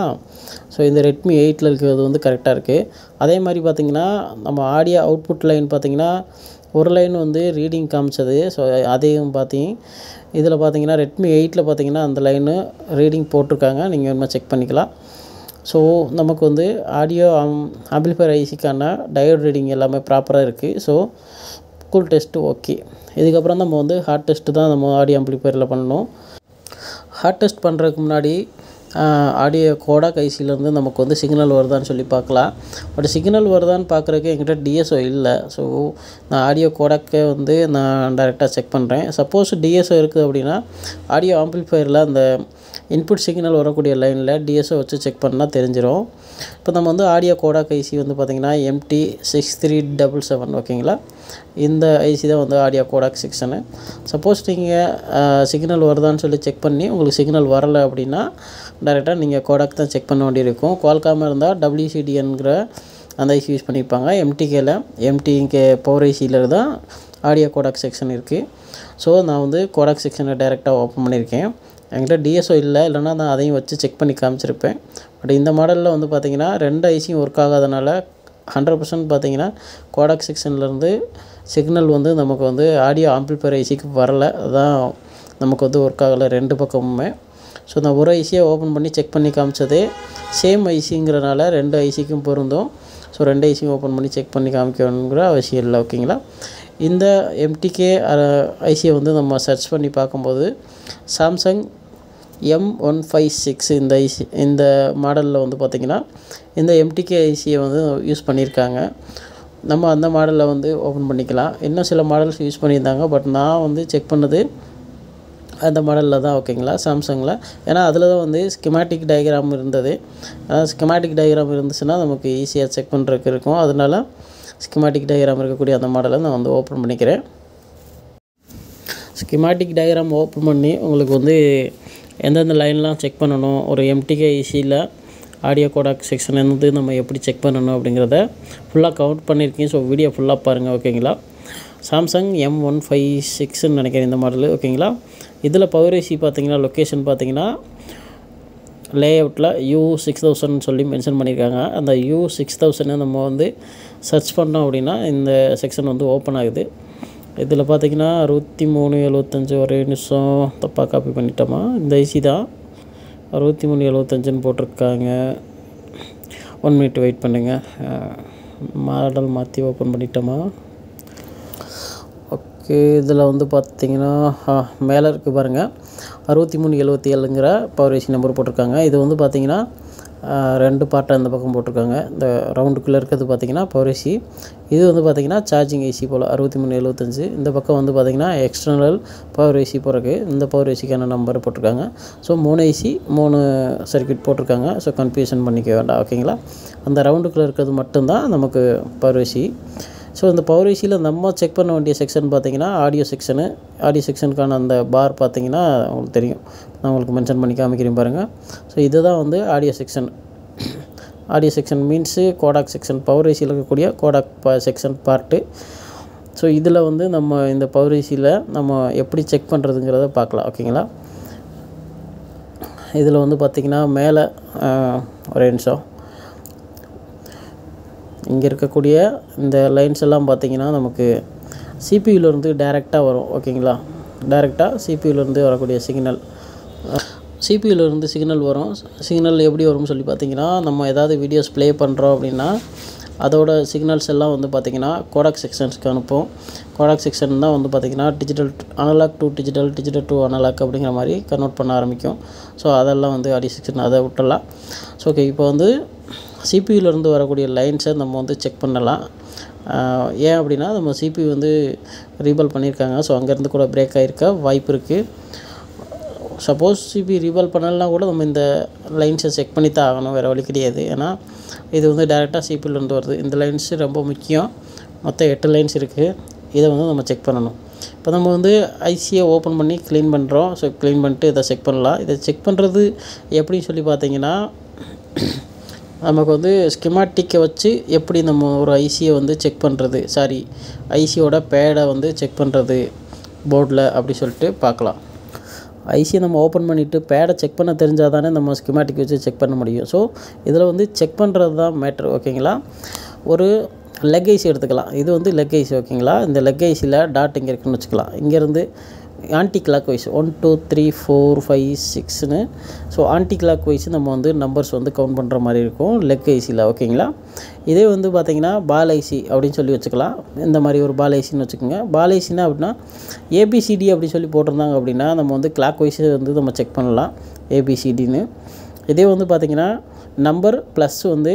ஸோ இந்த ரெட்மி 8ல் இருக்கிறது வந்து கரெக்டாக இருக்குது. அதே மாதிரி பார்த்திங்கன்னா நம்ம ஆடியோ அவுட்புட் லைன் பார்த்திங்கன்னா ஒரு லைன் வந்து ரீடிங் காமிச்சது. ஸோ அதையும் இதில் பார்த்திங்கன்னா ரெட்மி 8ல் பார்த்திங்கன்னா அந்த லைனு ரீடிங் போட்டிருக்காங்க. நீங்கள் வேணுமா செக் பண்ணிக்கலாம். ஸோ நமக்கு வந்து ஆடியோ ஆம்பிளிஃபையர் ஐசிக்கான டயோட் ரீடிங் எல்லாமே ப்ராப்பராக இருக்குது. So cool taste okay. இதுக்கப்புறம் நம்ம வந்து ஹாட் டெஸ்ட்டு தான் நம்ம ஆடியோ ஆம்பிளிஃபையரில் பண்ணணும். ஹாட் டெஸ்ட் பண்ணுறதுக்கு முன்னாடி ஆடியோ கோடாக் ஐசிலேருந்து நமக்கு வந்து சிக்னல் வருதான்னு சொல்லி பார்க்கலாம். பட் சிக்னல் வருதான்னு பார்க்குறதுக்கு என்கிட்ட டிஎஸ்ஓ இல்லை. ஸோ நான் ஆடியோ கோடாக்கை வந்து நான் டைரெக்டாக செக் பண்ணுறேன். சப்போஸ் டிஎஸ்ஓ இருக்குது அப்படின்னா ஆடியோ ஆம்பிளிஃபையரில் அந்த இன்புட் சிக்னல் வரக்கூடிய லைனில் டிஎஸ்ஓ வச்சு செக் பண்ணால் தெரிஞ்சிடும். இப்போ நம்ம வந்து ஆடியோ கோடாக் ஐசி வந்து பார்த்திங்கன்னா MT6377 ஓகேங்களா? இந்த ஐசி தான் வந்து ஆடியோ கோடாக் செக்ஷனு. சப்போஸ் நீங்கள் சிக்னல் வருதான்னு சொல்லி செக் பண்ணி உங்களுக்கு சிக்னல் வரலை அப்படின்னா டைரெக்டாக நீங்கள் கோடாக் தான் செக் பண்ண வேண்டியிருக்கும். குவால்காம் இருந்தால் WCDNங்கிற அந்த ஐசி யூஸ் பண்ணியிருப்பாங்க. MTK பவர் ஐசியில் தான் ஆடியோ கோடாக் செக்ஷன் இருக்குது. ஸோ நான் வந்து கோடாக் செக்ஷனை டைரெக்டாக ஓப்பன் பண்ணியிருக்கேன். என்கிட்ட டிஎஸ்ஓ இல்லைன்னா நான் அதையும் வச்சு செக் பண்ணி காமிச்சிருப்பேன். பட் இந்த மாடலில் வந்து பார்த்திங்கன்னா 2 ஐசியும் ஒர்க் ஆகாதனால 100% பார்த்திங்கன்னா கோடாக் செக்ஷன்லேருந்து சிக்னல் வந்து நமக்கு வந்து ஆடியோ ஆம்பிளிஃபையர் ஐசிக்கு வரல. அதுதான் நமக்கு வந்து ஒர்க் ஆகலை 2 பக்கமுமே. ஸோ நான் ஒரு ஐசியை ஓப்பன் பண்ணி செக் பண்ணி காமிச்சதே சேம் ஐசிங்கிறனால 2 ஐசிக்கும் பொருந்தும். ஸோ 2 ஐசியும் ஓப்பன் பண்ணி செக் பண்ணி காமிக்கணுங்கிற அவசியம் இல்லை. ஓகேங்களா. இந்த எம்டிகே ஐசியை வந்து நம்ம சர்ச் பண்ணி பார்க்கும்போது சாம்சங் M156 இந்த மாடலில் வந்து பார்த்திங்கன்னா இந்த எம்டிகே ஐசியை வந்து யூஸ் பண்ணியிருக்காங்க. நம்ம அந்த மாடலில் வந்து ஓப்பன் பண்ணிக்கலாம். இன்னும் சில மாடல்ஸ் யூஸ் பண்ணியிருந்தாங்க. பட் நான் வந்து செக் பண்ணது அந்த மாடலில் தான். ஓகேங்களா. சாம்சங்கில். ஏன்னா அதில் தான் வந்து ஸ்கிமேட்டிக் டயக்ராம் இருந்தது. ஸ்கிமேட்டிக் டயக்ராம் இருந்துச்சுன்னா நமக்கு ஈஸியாக செக் பண்ணுறதுக்கு இருக்கும். அதனால ஸ்கிமேட்டிக் டயக்ராம் இருக்கக்கூடிய அந்த மாடலை நான் வந்து ஓப்பன் பண்ணிக்கிறேன். ஸ்கிமேட்டிக் டயக்ராம் ஓப்பன் பண்ணி உங்களுக்கு வந்து எந்தெந்த லைன்லாம் செக் பண்ணணும், ஒரு எம்டிகே ஐசியில் ஆடியோ கோடாக் செக்ஷன் வந்து நம்ம எப்படி செக் பண்ணணும் அப்படிங்கிறத ஃபுல்லாக கவுண்ட் பண்ணியிருக்கேன். ஸோ வீடியோ ஃபுல்லாக பாருங்கள். ஓகேங்களா. சாம்சங் M156ன்னு நினைக்கிறேன் இந்த மாடலு. ஓகேங்களா. இதில் பவர் ஐசி பார்த்திங்கன்னா லொக்கேஷன் பார்த்திங்கன்னா லேஅவுட்டில் U6000 சொல்லி மென்ஷன் பண்ணியிருக்காங்க. அந்த U6000 நம்ம வந்து சர்ச் பண்ணோம் அப்படின்னா இந்த செக்ஷன் வந்து ஓப்பன் ஆகுது. இதில் பார்த்திங்கன்னா 6375 ஒரே நிமிஷம் தப்பாக காப்பி பண்ணிட்டோமா. இந்த ஐசி தான் 6375ன்னு போட்டிருக்காங்க. 1 மினிட் வெயிட் பண்ணுங்கள். மாடல் மாற்றி ஓப்பன் பண்ணிட்டோமா. ஓகே. இதில் வந்து பார்த்திங்கன்னா மேலே இருக்குது பாருங்கள் 6377ங்கிற பவர் ஐசி நம்பர் போட்டிருக்காங்க. இது வந்து பார்த்திங்கன்னா 2 பார்ட்டாக இந்த பக்கம் போட்டிருக்காங்க. இந்த ரவுண்டுக்குள்ளே இருக்கிறது பார்த்திங்கன்னா பவர் ஐசி. இது வந்து பார்த்திங்கன்னா சார்ஜிங் ஐசி போல் 6375. இந்த பக்கம் வந்து பார்த்திங்கன்னா எக்ஸ்டர்னல் பவர் ஐசி போகிறக்கு இந்த பவர் ஐசிக்கான நம்பர் போட்டிருக்காங்க. ஸோ 3 ஐசி 3 சர்க்யூட் போட்டிருக்காங்க. ஸோ கன்ஃபியூஷன் பண்ணிக்க வேண்டாம். ஓகேங்களா. அந்த ரவுண்டுக்குள்ளே இருக்கிறது மட்டும்தான் நமக்கு பவர் ஐசி. ஸோ இந்த பவர் ஐசியில் நம்ம செக் பண்ண வேண்டிய செக்ஷன் பார்த்திங்கன்னா ஆடியோ செக்ஷனுக்கான அந்த பார் பார்த்திங்கன்னா உங்களுக்கு தெரியும். நான் உங்களுக்கு மென்ஷன் பண்ணி காமிக்கிறேன் பாருங்கள். ஸோ இதுதான் வந்து audio section means codec section. Power ஐசியில் இருக்கக்கூடிய கோடாக் செக்ஷன் பார்ட்டு. ஸோ இதில் வந்து நம்ம இந்த பவர் ஐசியில் நம்ம எப்படி செக் பண்ணுறதுங்கிறத பார்க்கலாம். ஓகேங்களா. இதில் வந்து பார்த்திங்கன்னா மேலே ஒரே நிமிஷம் இங்கே இருக்கக்கூடிய இந்த லைன்ஸ் எல்லாம் பார்த்திங்கன்னா நமக்கு சிபியூலேருந்து டைரெக்டாக வரும். ஓகேங்களா. டைரெக்டாக சிபியூலேருந்து வரக்கூடிய சிபியூலேருந்து சிக்னல் வரும். சிக்னல் எப்படி வரும்னு சொல்லி பார்த்திங்கன்னா நம்ம ஏதாவது வீடியோஸ் ப்ளே பண்ணுறோம் அப்படின்னா அதோட சிக்னல்ஸ் எல்லாம் வந்து பார்த்திங்கன்னா கோடாக் செக்ஷன்ஸ்க்கு அனுப்பும். கோடாக் செக்ஷன் தான் வந்து பார்த்திங்கன்னா analog to digital to analog அப்படிங்கிற மாதிரி கன்வெர்ட் பண்ண ஆரம்பிக்கும். ஸோ அதெல்லாம் வந்து ஆடியோ செக்ஷன் அதை விட்டுடலாம். So okay. இப்போ வந்து சிபியூலேருந்து வரக்கூடிய லைன்ஸை நம்ம வந்து செக் பண்ணலாம். ஏன் அப்படின்னா நம்ம சிபியூ வந்து ரீபால் பண்ணியிருக்காங்க. ஸோ அங்கேருந்து கூட பிரேக் ஆகிருக்க வாய்ப்பு இருக்குது. சப்போஸ் சிபியூ ரீபால் பண்ணலைன்னா கூட நம்ம இந்த லைன்ஸை செக் பண்ணி தான் ஆகணும். வேறு வழி கிடையாது. ஏன்னா இது வந்து டேரெக்டாக சிபியூலேருந்து வருது. இந்த லைன்ஸு ரொம்ப முக்கியம். மொத்தம் 8 லைன்ஸ் இருக்குது. இதை வந்து நம்ம செக் பண்ணணும். இப்போ நம்ம வந்து ஐசியை ஓப்பன் பண்ணி க்ளீன் பண்ணுறோம். ஸோ க்ளீன் பண்ணிட்டு இதை செக் பண்ணலாம். இதை செக் பண்ணுறது எப்படின்னு சொல்லி பார்த்திங்கன்னா நமக்கு வந்து ஸ்கிமாட்டிக்கை வச்சு எப்படி நம்ம ஒரு ஐசியை வந்து செக் பண்ணுறது, ஐசியோட பேடை வந்து செக் பண்ணுறது போர்டில் அப்படி சொல்லிட்டு பார்க்கலாம். ஐசியை நம்ம ஓப்பன் பண்ணிவிட்டு பேடை செக் பண்ண தெரிஞ்சால் தானே நம்ம ஸ்கிமாட்டிக் வச்சு செக் பண்ண முடியும். ஸோ இதில் வந்து செக் பண்ணுறது தான் மேட்ரு. ஓகேங்களா. ஒரு லெக் ஐசி எடுத்துக்கலாம். இது வந்து லெக் ஐசி. ஓகேங்களா. இந்த லெக் ஐசியில் டாட் இங்கே இருக்குன்னு வச்சுக்கலாம். இங்கேருந்து ஆன்டி கிளாக் வைஸ் 1 2 3 4 5 6ன்னு. ஸோ ஆன்டி கிளாக் வைஸ் நம்ம வந்து நம்பர்ஸ் வந்து கவுண்ட் பண்ணுற மாதிரி இருக்கும் லெக் ஐசியில். ஓகேங்களா. இதே வந்து பார்த்திங்கன்னா பால் ஐசி அப்படின்னு சொல்லி வச்சுக்கலாம். இந்த மாதிரி ஒரு பால் ஐசின்னு வச்சுக்கோங்க. பால் ஐசினா அப்படின்னா ஏபிசிடி அப்படி சொல்லி போட்டிருந்தாங்க அப்படின்னா நம்ம வந்து கிளாக் வைஸ் வந்து நம்ம செக் பண்ணலாம் ஏபிசிடின்னு. இதே வந்து பார்த்திங்கன்னா நம்பர் ப்ளஸ் வந்து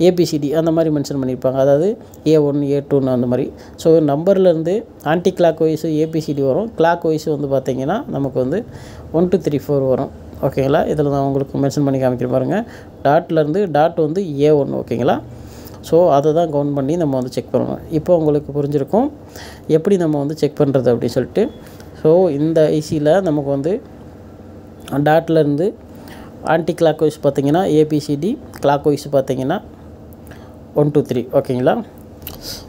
ஏபிசிடி அந்த மாதிரி மென்ஷன் பண்ணியிருப்பாங்க. அதாவது A1 A2ன்னு அந்த மாதிரி. ஸோ நம்பர்லேருந்து ஆன்டி கிளாக் வைஸு ஏபிசிடி வரும். கிளாக் வைஸு வந்து பார்த்திங்கன்னா நமக்கு வந்து 1 2 3 4 வரும். ஓகேங்களா. இதில் நான் உங்களுக்கு மென்ஷன் பண்ணி காமிக்கிறேன் பாருங்கள். டாட்லேருந்து டாட் வந்து A1. ஓகேங்களா. ஸோ அதை தான் கவுண்ட் பண்ணி நம்ம வந்து செக் பண்ணணும். இப்போ உங்களுக்கு புரிஞ்சிருக்கும் எப்படி நம்ம வந்து செக் பண்ணுறது அப்படின்னு சொல்லிட்டு. ஸோ இந்த ஐசியில் நமக்கு வந்து டாட்லேருந்து ஆன்டி கிளாக் வைஸ் பார்த்திங்கன்னா ஏபிசிடி, கிளாக் வைஸ் பார்த்திங்கன்னா 1 2 3. ஓகேங்களா.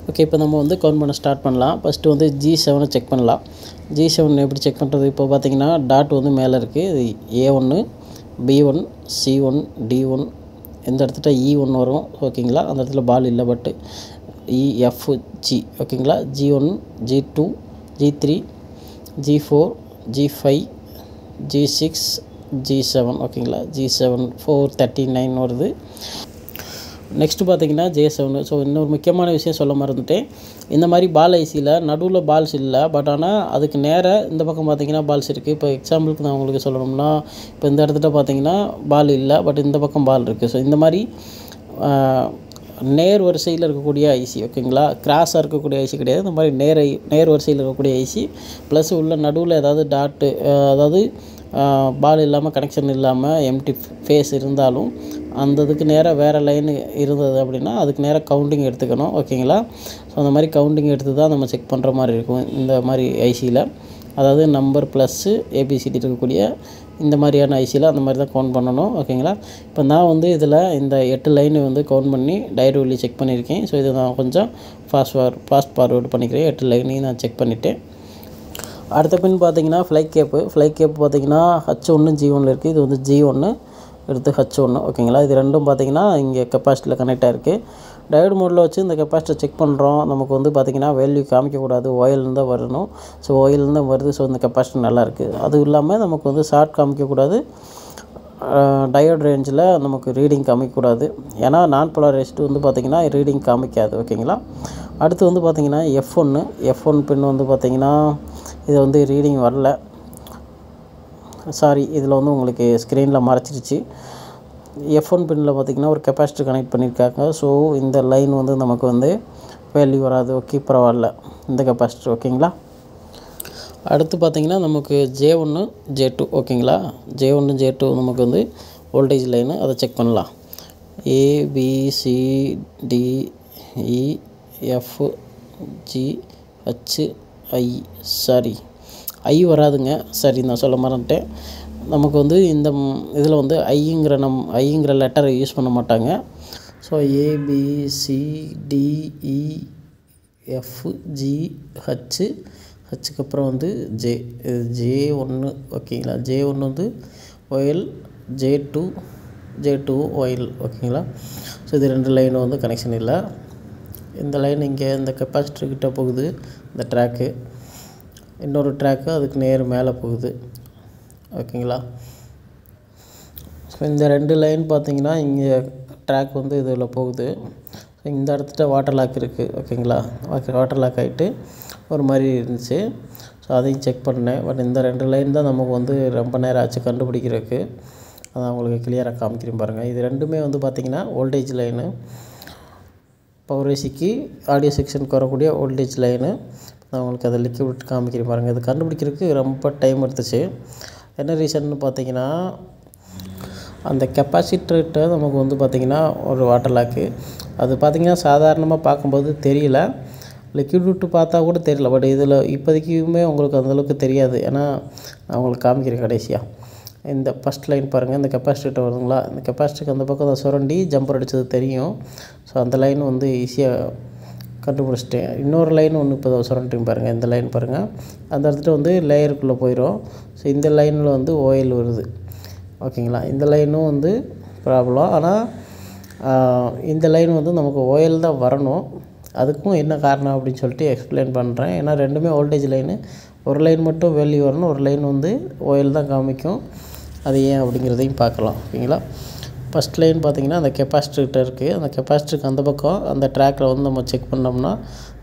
ஓகே, இப்போ நம்ம வந்து கவுண்ட் பண்ண ஸ்டார்ட் பண்ணலாம். ஃபஸ்ட்டு வந்து G7 செக் பண்ணலாம். G7 எப்படி செக் பண்ணுறது? இப்போ பார்த்தீங்கன்னா டாட் வந்து மேலே இருக்குது. A1 B1 C1 D1 இந்த இடத்துல E1 வரும். ஓகேங்களா, அந்த இடத்துல பால் இல்லை, பட்டு EFG ஓகேங்களா. G1 G2 G3 G4 G5 G6 G7 ஓகேங்களா. G7 439 வருது. நெக்ஸ்ட்டு பார்த்தீங்கன்னா J7. ஸோ இன்னொரு முக்கியமான விஷயம் சொல்ல மறந்துட்டேன். இந்த மாதிரி பால் ஐசியில் நடுவில் பால்ஸ் இல்லை, பட் ஆனால் அதுக்கு நேராக இந்த பக்கம் பார்த்தீங்கன்னா பால்ஸ் இருக்குது. இப்போ எக்ஸாம்பிளுக்கு நான் உங்களுக்கு சொல்லணும்னா, இப்போ இந்த இடத்துல பார்த்தீங்கன்னா பால் இல்லை, பட் இந்த பக்கம் பால் இருக்குது. ஸோ இந்த மாதிரி நேர் வரிசையில் இருக்கக்கூடிய ஐசி ஓகேங்களா. கிராஸாக இருக்கக்கூடிய ஐசி கிடையாது. இந்த மாதிரி நேர் வரிசையில் இருக்கக்கூடிய ஐசி ப்ளஸ் உள்ள நடுவில் ஏதாவது டாட்டு, அதாவது பால் இல்லாமல் கனெக்ஷன் இல்லாமல் எம்டி ஃபேஸ் இருந்தாலும் அந்த இதுக்கு நேராக வேறு லைன் இருந்தது அப்படின்னா அதுக்கு நேராக கவுண்டிங் எடுத்துக்கணும் ஓகேங்களா. ஸோ அந்த மாதிரி கவுண்டிங் எடுத்து தான் நம்ம செக் பண்ணுற மாதிரி இருக்கும் இந்த மாதிரி ஐசியில். அதாவது நம்பர் ப்ளஸ்ஸு ஏபிசிடி இருக்கக்கூடிய இந்த மாதிரியான ஐசியில் அந்த மாதிரி தான் கவுண்ட் பண்ணணும் ஓகேங்களா. இப்போ நான் வந்து இதில் இந்த 8 லைனை வந்து கவுண்ட் பண்ணி டைரி வழி செக் பண்ணியிருக்கேன். ஸோ இதை நான் கொஞ்சம் ஃபாஸ்ட் ஃபார்வேர்டு பண்ணிக்கிறேன். 8 லைனையும் நான் செக் பண்ணிவிட்டேன். அடுத்த பின் பார்த்தீங்கன்னா ஃப்ளை கேப்பு பார்த்தீங்கன்னா H1 G1 இருக்குது. இது வந்து G1 எடுத்து H1 ஓகேங்களா. இது ரெண்டும் பார்த்தீங்கன்னா இங்கே கெப்பாசிட்டியில் கனெக்ட் ஆகிருக்கு. டயோடு மோடில் வச்சு இந்த கெப்பாசிட்டி செக் பண்ணுறோம். நமக்கு வந்து பார்த்திங்கன்னா வேல்யூ காமிக்கக்கூடாது, ஓயிலேருந்து தான் வரணும். ஸோ ஓயிலேருந்து வருது. ஸோ இந்த கெப்பாசிட்டி நல்லாயிருக்கு. அதுவும் இல்லாமல் நமக்கு வந்து ஷார்ட் காமிக்கக்கூடாது, டயோட் ரேஞ்சில் நமக்கு ரீடிங் காமிக்கக்கூடாது. ஏன்னா நான் போலாரைஸ்டு வந்து பார்த்திங்கன்னா ரீடிங் காமிக்காது ஓகேங்களா. அடுத்து வந்து பார்த்திங்கன்னா F1 பின் வந்து பார்த்திங்கன்னா இது வந்து ரீடிங் வரல, சாரி இதில் வந்து உங்களுக்கு ஸ்க்ரீனில் மறைச்சிருச்சு. F1 பின்னில் பார்த்திங்கன்னா ஒரு கெப்பாசிட்டர் கனெக்ட் பண்ணியிருக்காங்க. ஸோ இந்த லைன் வந்து நமக்கு வந்து வேல்யூ வராது. ஓகே, பரவாயில்ல இந்த கெப்பாசிட்டர் ஓகேங்களா. அடுத்து பார்த்திங்கன்னா நமக்கு J1 J2 ஓகேங்களா. J1 J2 நமக்கு வந்து வோல்டேஜ் லைனு, அதை செக் பண்ணலாம். ABCDEFGHI சாரி ஐ வராதுங்க, சரி நான் சொல்ல மறந்துட்டேன். நமக்கு வந்து இந்த இதில் வந்து ஐங்கிற லெட்டரை யூஸ் பண்ண மாட்டாங்க. ஸோ ABCDEFGH ஹச்சுக்கு அப்புறம் வந்து J1 ஓகேங்களா. J1 வந்து ஒயில், J2 ஒயில் ஓகேங்களா. ஸோ இது 2 லைனும் வந்து கனெக்ஷன் இல்லை. இந்த லைன் இங்கே இந்த கெப்பாசிட்டர் கிட்ட போகுது, இந்த ட்ராக்கு. இன்னொரு ட்ராக்கு அதுக்கு நேர் மேலே போகுது ஓகேங்களா. ஸோ இந்த 2 லைன் பார்த்திங்கன்னா இங்கே ட்ராக் வந்து இதில் போகுது. ஸோ இந்த இடத்துல வாட்டர் லாக் இருக்குது ஓகேங்களா. வாட்டர் லாக் ஆகிட்டு ஒரு மாதிரி இருந்துச்சு. ஸோ அதையும் செக் பண்ணேன். பட் இந்த 2 லைன் தான் நமக்கு வந்து ரொம்ப நேரம் ஆச்சு கண்டுபிடிக்கிறதுக்கு. அதான் உங்களுக்கு கிளியராக காமிக்கிறேன் பாருங்கள். இது ரெண்டுமே வந்து பார்த்திங்கன்னா வோல்டேஜ் லைனு, பவர் ஏசிக்கு ஆடியோ செக்ஷனுக்கு வரக்கூடிய வோல்டேஜ் லைனு. நான் உங்களுக்கு அதை லிக்விட் விட்டு காமிக்கிறேன் பாருங்கள். இது கண்டுபிடிக்கிறதுக்கு ரொம்ப டைம் எடுத்துச்சு. என்ன ரீசன்னு பார்த்தீங்கன்னா, அந்த கெப்பாசிட்டர்கிட்ட நமக்கு வந்து பார்த்திங்கன்னா ஒரு வாட்டர் லாக்கு. அது பார்த்திங்கன்னா சாதாரணமாக பார்க்கும்போது தெரியல, லிக்விட் விட்டு பார்த்தா கூட தெரியல. பட் இதில் இப்போதைக்குமே உங்களுக்கு அந்தளவுக்கு தெரியாது. ஏன்னா நான் உங்களுக்கு காமிக்கிறேன் கடைசியாக. இந்த ஃபஸ்ட் லைன் பாருங்கள், இந்த கெப்பாசிட்டர் வருதுங்களா. இந்த கெப்பாசிட்டருக்கு அந்த பக்கம் அதை சுரண்டி ஜம்பர் அடித்தது தெரியும். ஸோ அந்த லைன் வந்து ஈஸியாக கண்டுபிடிச்சிட்டேன். இன்னொரு லைன் ஒன்று இப்போ சுரண்டிங்க பாருங்கள். இந்த லைன் பாருங்கள், அந்த இடத்துல வந்து லேயருக்குள்ளே போயிடும். ஸோ இந்த லைனில் வந்து ஓயில் வருது ஓகேங்களா. இந்த லைனும் வந்து ப்ராப்ளம். ஆனால் இந்த லைன் வந்து நமக்கு ஓயில் தான் வரணும். அதுக்கும் என்ன காரணம் அப்படின்னு சொல்லிட்டு எக்ஸ்பிளைன் பண்ணுறேன். ஏன்னா ரெண்டுமே வோல்டேஜ் லைனு. ஒரு லைன் மட்டும் வேல்யூ வரணும், ஒரு லைன் வந்து ஓயில் தான் காமிக்கும். அது ஏன் அப்படிங்கிறதையும் பார்க்கலாம் ஓகேங்களா. ஃபஸ்ட் லைன் பார்த்திங்கன்னா அந்த கெப்பாசிட்டர்கிட்ட இருக்குது. அந்த கெப்பாசிட்டருக்கு அந்த பக்கம் அந்த ட்ராக்கில் வந்து நம்ம செக் பண்ணோம்னா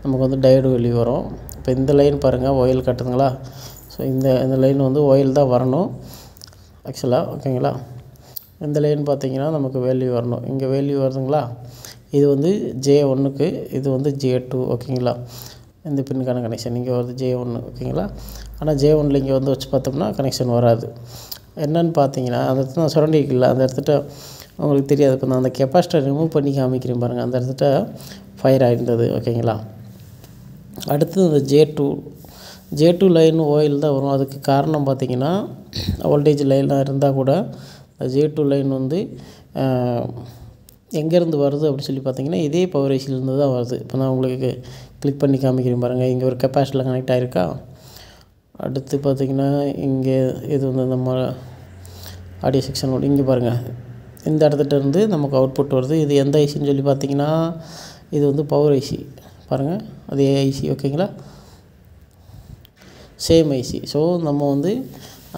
நமக்கு வந்து டயோடு வேல்யூ வரும். இப்போ இந்த லைன் பாருங்கள், ஓயில் கட்டுதுங்களா. ஸோ இந்த லைன் வந்து ஓயில் தான் வரணும் ஆக்சுவலாக ஓகேங்களா. இந்த லைன் பார்த்திங்கன்னா நமக்கு வேல்யூ வரணும். இங்கே வேல்யூ வருதுங்களா. இது வந்து J1க்கு, இது வந்து J2 ஓகேங்களா. இந்த பின்னுக்கான கனெக்ஷன் இங்கே வருது J1 ஓகேங்களா. ஆனால் J1ல் இங்கே வந்து வச்சு பார்த்தோம்னா கனெக்ஷன் வராது. என்னென்னு பார்த்தீங்கன்னா, அந்த இடத்துல நான் சுரண்டிக்கல, அந்த இடத்துல உங்களுக்கு தெரியாது. இப்போ நான் அந்த கெப்பாசிட்டர் ரிமூவ் பண்ணி காமிக்கிறேன் பாருங்கள். அந்த இடத்துல ஃபயர் ஆகிருந்தது ஓகேங்களா. அடுத்து இந்த J2 லைன் ஓயில் தான் வரும். அதுக்கு காரணம் பார்த்திங்கன்னா, வோல்டேஜ் லைனாக இருந்தால் கூட J2 லைன் வந்து எங்கேருந்து வருது அப்படி சொல்லி பார்த்தீங்கன்னா இதே பவர் ஐசிலேருந்து தான் வருது. இப்போ நான் உங்களுக்கு கிளிக் பண்ணி காமிக்கிறேன் பாருங்கள். இங்கே ஒரு கெப்பாசிட்டியில் கனெக்ட் ஆகிருக்கா. அடுத்து பார்த்திங்கன்னா இங்கே இது வந்து நம்ம ஆடியோ செக்ஷன் இங்கே பாருங்கள், இந்த இடத்துட்ட இருந்து நமக்கு அவுட்புட் வருது. இது எந்த ஐசின்னு சொல்லி பார்த்தீங்கன்னா இது வந்து பவர் ஐசி பாருங்கள், அதே ஐசி ஓகேங்களா, சேம் ஐசி. ஸோ நம்ம வந்து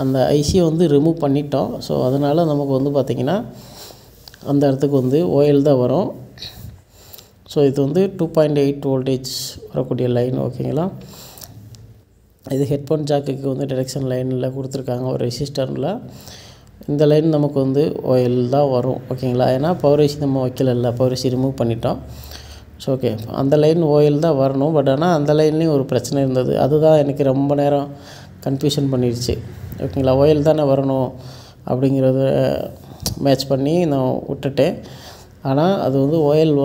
அந்த ஐசியை வந்து ரிமூவ் பண்ணிட்டோம். ஸோ அதனால் நமக்கு வந்து பார்த்திங்கன்னா அந்த இடத்துக்கு வந்து ஓஎல் தான் வரும். ஸோ இது வந்து 2.8 வோல்டேஜ் வரக்கூடிய லைன் ஓகேங்களா. இது ஹெட்ஃபோன் ஜாக்குக்கு வந்து டிரெக்ஷன் லைனில் கொடுத்துருக்காங்க ஒரு ரெசிஸ்டரில். இந்த லைன் நமக்கு வந்து ஓஎல் தான் வரும் ஓகேங்களா. ஏன்னா பவர் ஐசி நம்ம வைக்கல, பவர் ஐசி ரிமூவ் பண்ணிட்டோம். ஸோ ஓகே, அந்த லைன் ஓஎல் தான் வரணும். பட் ஆனால் அந்த லைன்லேயும் ஒரு பிரச்சனை இருந்தது. அதுதான் எனக்கு ரொம்ப நேரம் கன்ஃபியூஷன் பண்ணிடுச்சு ஓகேங்களா. ஓஎல் தானே வரணும் அப்படிங்கிறத மேட்ச் பண்ணி நான் விட்டுட்டேன். ஆனால் அது வந்து ஓஎல்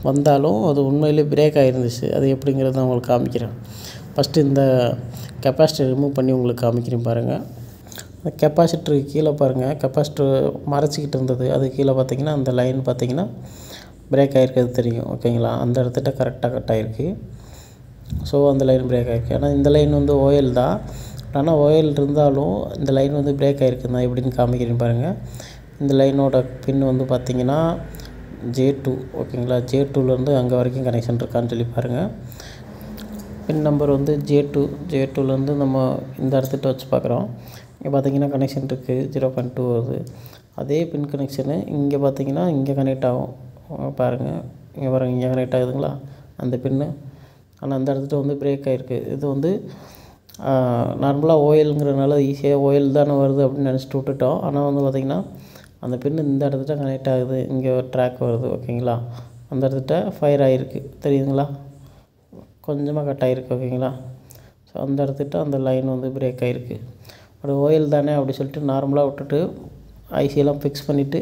வந்தாலும் அது உண்மையிலே பிரேக் ஆகிருந்துச்சு. அது எப்படிங்கிறத நான் உங்களுக்கு காமிக்கிறேன். ஃபஸ்ட்டு இந்த கெப்பாசிட்டர் ரிமூவ் பண்ணி உங்களுக்கு காமிக்கிறேன் பாருங்கள். அந்த கெப்பாசிட்டருக்கு கீழே பாருங்கள், கெப்பாசிட்டர் மறைச்சிக்கிட்டு இருந்தது. அது கீழே பார்த்திங்கன்னா அந்த லைன் பார்த்திங்கன்னா பிரேக் ஆகிருக்கிறது தெரியும் ஓகேங்களா. அந்த இடத்துட்ட கரெக்டாக கட் ஆகிருக்கு. ஸோ அந்த லைன் பிரேக் ஆகிருக்கு. ஆனால் இந்த லைன் வந்து ஓஎல் தான். ஆனால் ஓஎல் இருந்தாலும் இந்த லைன் வந்து பிரேக் ஆகிருக்கு. நான் எப்படின்னு காமிக்கிறேன் பாருங்கள். இந்த லைனோட பின் வந்து பார்த்திங்கன்னா J2 ஓகேங்களா. J2லேருந்து அங்கே வரைக்கும் கனெக்ஷன் இருக்கான்னு சொல்லி பாருங்கள். பின் நம்பர் வந்து J2லேருந்து நம்ம இந்த இடத்துட்ட வச்சு பார்க்குறோம். இங்கே பார்த்திங்கன்னா கனெக்ஷன் இருக்குது, 0.2 வருது. அதே பின் கனெக்ஷனு இங்கே பார்த்திங்கன்னா இங்கே கனெக்ட் ஆகும் பாருங்கள். இங்கே பாருங்கள், இங்கே கனெக்ட் ஆகுதுங்களா அந்த பின்னு. ஆனால் அந்த இடத்துல வந்து பிரேக் ஆகிருக்கு. இது வந்து நார்மலாக ஓஎல்ங்கிறதுனால ஈஸியாக ஓஎல் தானே வருது அப்படின்னு நினச்சிட்டு விட்டுட்டோம். ஆனால் வந்து பார்த்திங்கன்னா அந்த பின்னு இந்த இடத்துல கனெக்ட் ஆகுது. இங்கே ஒரு ட்ராக் வருது ஓகேங்களா. அந்த இடத்துல ஃபயர் ஆகிருக்கு தெரியுதுங்களா, கொஞ்சமாக கட் ஆகிருக்கு ஓகேங்களா. ஸோ அந்த இடத்துட்ட அந்த லைன் வந்து பிரேக் ஆகிருக்கு. அது ஓஎல் தானே அப்படி சொல்லிட்டு நார்மலாக விட்டுட்டு ஐசியெல்லாம் ஃபிக்ஸ் பண்ணிவிட்டு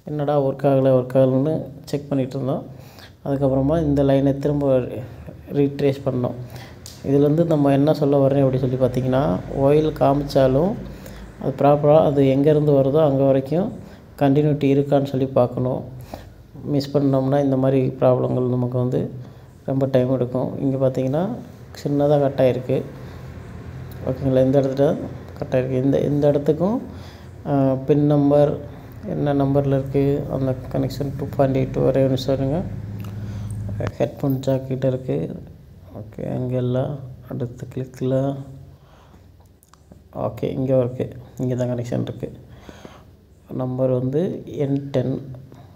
என்னடா ஒர்க் ஆகலைன்னு செக் பண்ணிகிட்டு இருந்தோம். அதுக்கப்புறமா இந்த லைனை திரும்ப ரீட்ரேஸ் பண்ணோம். இதுலேருந்து நம்ம என்ன சொல்ல வர்றேன் அப்படி சொல்லி பார்த்திங்கன்னா, ஓயில் காமிச்சாலும் அது ப்ராப்பராக அது எங்கேருந்து வருதோ அங்கே வரைக்கும் கண்டினியூட்டி இருக்கான்னு சொல்லி பார்க்கணும். மிஸ் பண்ணோம்னா இந்த மாதிரி ப்ராப்ளங்கள் நமக்கு வந்து ரொம்ப டைம் எடுக்கும். இங்கே பார்த்திங்கன்னா சின்னதாக கட் ஆகிருக்கு ஓகேங்களா. இந்த இடத்துல கட் ஆகிருக்கு. இந்த இடத்துக்கும் பின் நம்பர் என்ன நம்பரில் இருக்குது அந்த கனெக்ஷன் 2.8 ஒரே நிமிஷம் இருங்க. ஹெட்ஃபோன் ஜாக்கிட்ட இருக்குது ஓகே. அங்கே எல்லாம் அடுத்த கிளிக்கில் ஓகே இங்கே இருக்குது, இங்கே தான் கனெக்ஷன் இருக்குது. நம்பர் வந்து N10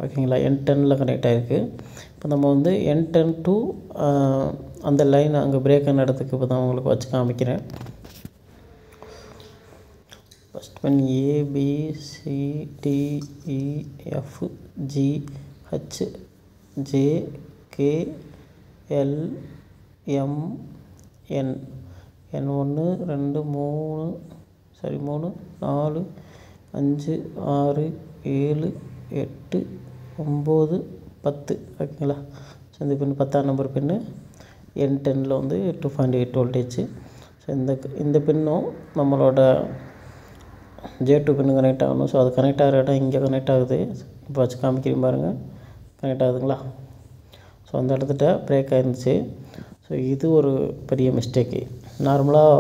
ஓகேங்களா. N10ல் கனெக்ட் ஆகிருக்கு. இப்போ நம்ம வந்து N10 to அந்த லைன் அங்கே பிரேக் ஆன இடத்துக்கு இப்போ தான் உங்களுக்கு வச்சு காமிக்கிறேன். ஃபஸ்ட் ஒன் ABCDEFGHJKLMN N1 2 3 4 5 6 7 8 9 10 ஓகேங்களா. ஸோ இந்த பின் 10ஆம் நம்பர் பின்னு N10ல் வந்து 2.8 வோல்டேஜ். ஸோ இந்த பின்னும் நம்மளோட J2 பின்னு கனெக்ட் ஆகணும். ஸோ அது கனெக்ட் ஆகிற இடம் இங்கே கனெக்ட் ஆகுது. இப்போ வச்சு காமிக்கிறேன் பாருங்கள், கனெக்ட் ஆகுதுங்களா. ஸோ அந்த இடத்துட்ட பிரேக் ஆகிருந்துச்சு. ஸோ இது ஒரு பெரிய மிஸ்டேக்கு. நார்மலாக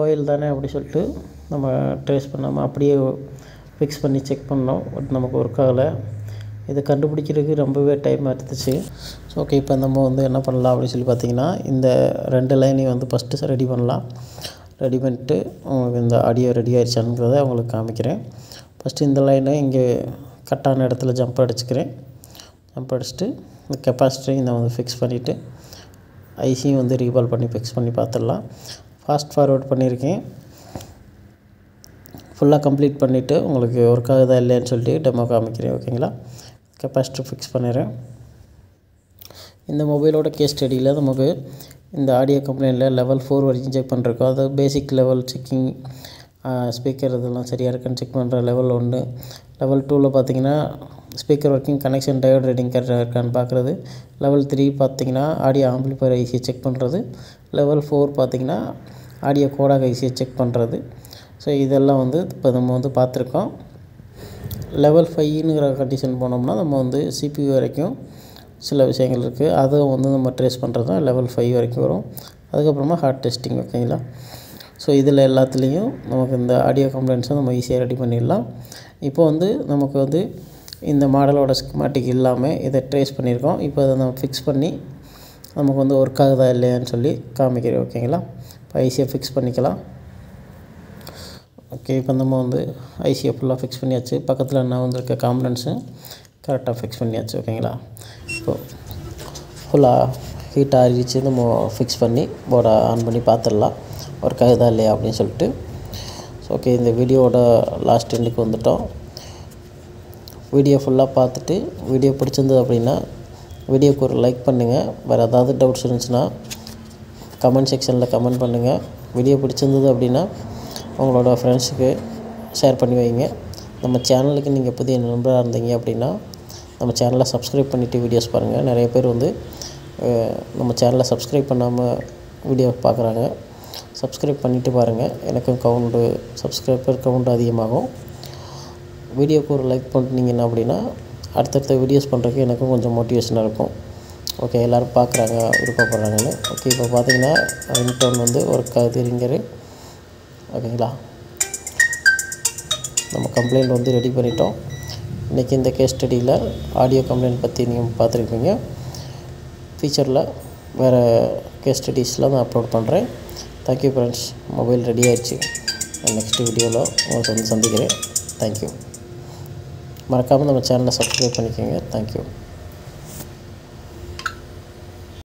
ஓயில் தானே அப்படி சொல்லிட்டு நம்ம ட்ரேஸ் பண்ணாமல் அப்படியே ஃபிக்ஸ் பண்ணி செக் பண்ணோம். பட் நமக்கு ஒர்க் ஆகலை. இதை கண்டுபிடிக்கிறதுக்கு ரொம்பவே டைம் எடுத்துச்சு. ஸோ ஓகே, இப்போ நம்ம வந்து என்ன பண்ணலாம் அப்படின்னு சொல்லி பார்த்திங்கன்னா, இந்த 2 லைனையும் வந்து ஃபஸ்ட்டு ரெடி பண்ணலாம். ரெடி பண்ணிட்டு உங்களுக்கு இந்த ஆடியோ ரெடி ஆகிடுச்சானுங்கிறத உங்களுக்கு காமிக்கிறேன். ஃபஸ்ட்டு இந்த லைனை இங்கே கட்டான இடத்துல ஜம்ப் அடிச்சுக்கிறேன். ஜம்ப் அடிச்சுட்டு இந்த கெப்பாசிட்டரையும் நான் வந்து ஃபிக்ஸ் பண்ணிவிட்டு ஐசியும் வந்து ரீபால் பண்ணி ஃபிக்ஸ் பண்ணி பார்த்துடலாம். ஃபாஸ்ட் ஃபார்வர்ட் பண்ணியிருக்கேன். ஃபுல்லாக கம்ப்ளீட் பண்ணிவிட்டு உங்களுக்கு ஒர்க் ஆகுதா இல்லைன்னு சொல்லிட்டு டெமோ காமிக்கிறேன் ஓகேங்களா. கெப்பாசிட்டர் ஃபிக்ஸ் பண்ணிடுறேன். இந்த மொபைலோட கேஸ் ஸ்டடியில் நமக்கு இந்த ஆடியோ கம்ப்ளைண்ட்டில் லெவல் 4 வரைக்கும் செக் பண்ணிருக்கோம். அதாவது பேசிக் லெவல் செக்கிங், ஸ்பீக்கர் இதெல்லாம் சரியாக இருக்கான்னு செக் பண்ணுற லெவல் 1. லெவல் 2ல் பார்த்திங்கன்னா speaker working, connection, diode reading கரெக்டாக இருக்கான்னு பார்க்குறது. லெவல் 3 பார்த்திங்கன்னா ஆடியோ ஆம்பிளிஃபையர் ஐசியை செக் பண்ணுறது. லெவல் 4 பார்த்திங்கன்னா ஆடியோ கோடாக் ஐசியை செக் பண்ணுறது. ஸோ இதெல்லாம் வந்து இப்போ நம்ம வந்து பார்த்துருக்கோம். லெவல் 5ங்கிற கண்டிஷன் போனோம்னா நம்ம வந்து CPU வரைக்கும் சில விஷயங்கள் இருக்குது. அதை வந்து நம்ம ட்ரேஸ் பண்ணுறது தான் லெவல் 5 வரைக்கும் வரும். அதுக்கப்புறமா ஹார்ட் டெஸ்டிங். ஓகேங்களா? ஸோ இதில் எல்லாத்துலேயும் நமக்கு இந்த ஆடியோ கம்ப்ளைண்ட்ஸை நம்ம ஈஸியாக ரெடி பண்ணிடலாம். இப்போ வந்து நமக்கு வந்து இந்த மாடலோட ஸ்கிமாட்டிக் இல்லாமல் இதை ட்ரேஸ் பண்ணியிருக்கோம். இப்போ அதை நம்ம ஃபிக்ஸ் பண்ணி நமக்கு வந்து ஒர்க் ஆகுதா இல்லையான்னு சொல்லி காமிக்கிறேன். ஓகேங்களா? இப்போ ஐசியை ஃபிக்ஸ் பண்ணிக்கலாம். ஓகே, இப்போ நம்ம வந்து ஐசியை ஃபுல்லாக ஃபிக்ஸ் பண்ணியாச்சு. பக்கத்தில் நான் வந்திருக்க காம்பனன்ட்ஸும் கரெக்டாக ஃபிக்ஸ் பண்ணியாச்சு. ஓகேங்களா? இப்போது ஃபுல்லாக ஹீட் ஆகிடுச்சு. நம்ம ஃபிக்ஸ் பண்ணி போர்டை ஆன் பண்ணி பார்த்துடலாம் ஒர்க் ஆகுதா இல்லையா அப்படின்னு சொல்லிட்டு. ஓகே, இந்த வீடியோவோட லாஸ்ட் எண்டுக்கு வந்துட்டோம். வீடியோ ஃபுல்லாக பார்த்துட்டு வீடியோ பிடிச்சிருந்தது அப்படின்னா வீடியோக்கு ஒரு லைக் பண்ணுங்கள். வேறு ஏதாவது டவுட்ஸ் இருந்துச்சுன்னா கமெண்ட் செக்ஷனில் கமெண்ட் பண்ணுங்கள். வீடியோ பிடிச்சிருந்தது அப்படின்னா உங்களோட ஃப்ரெண்ட்ஸுக்கு ஷேர் பண்ணி வைங்க. நம்ம சேனலுக்கு நீங்கள் புதிய நண்பராக இருந்தீங்க அப்படின்னா நம்ம சேனலை சப்ஸ்கிரைப் பண்ணிவிட்டு வீடியோஸ் பாருங்கள். நிறைய பேர் வந்து நம்ம சேனலை சப்ஸ்கிரைப் பண்ணாமல் வீடியோ பார்க்குறாங்க. சப்ஸ்கிரைப் பண்ணிவிட்டு பாருங்கள். எனக்கும் சப்ஸ்கிரைபர் கவுண்ட் அதிகமாகும். வீடியோக்கு ஒரு லைக் பண்ணிட்டீங்கன்னா அப்படின்னா அடுத்தடுத்த வீடியோஸ் பண்ணுறதுக்கு எனக்கும் கொஞ்சம் மோட்டிவேஷனாக இருக்கும். ஓகே, எல்லோரும் பார்க்குறாங்க, விருப்பப்படுறாங்கன்னு. ஓகே, இப்போ பார்த்தீங்கன்னா ரிங்டோன் வந்து ஒர்க் ஆகுது ரிங்கரு. ஓகேங்களா? நம்ம கம்ப்ளைண்ட் வந்து ரெடி பண்ணிட்டோம். இன்றைக்கி இந்த கேஸ் ஸ்டடியில் ஆடியோ கம்ப்ளைண்ட் பற்றி நீங்கள் பார்த்துருப்பீங்க. ஃபியூச்சரில் வேறு கேஸ் ஸ்டடீஸ்லாம் நான் அப்லோட் பண்ணுறேன். Thank you friends. மொபைல் ரெடி ஆகிடுச்சு. நெக்ஸ்ட் வீடியோவில் உங்களுக்கு வந்து சந்திக்கிறேன். தேங்க்யூ. மறக்காமல் நம்ம சேனலை சப்ஸ்கிரைப் பண்ணிக்கோங்க. தேங்க்யூ.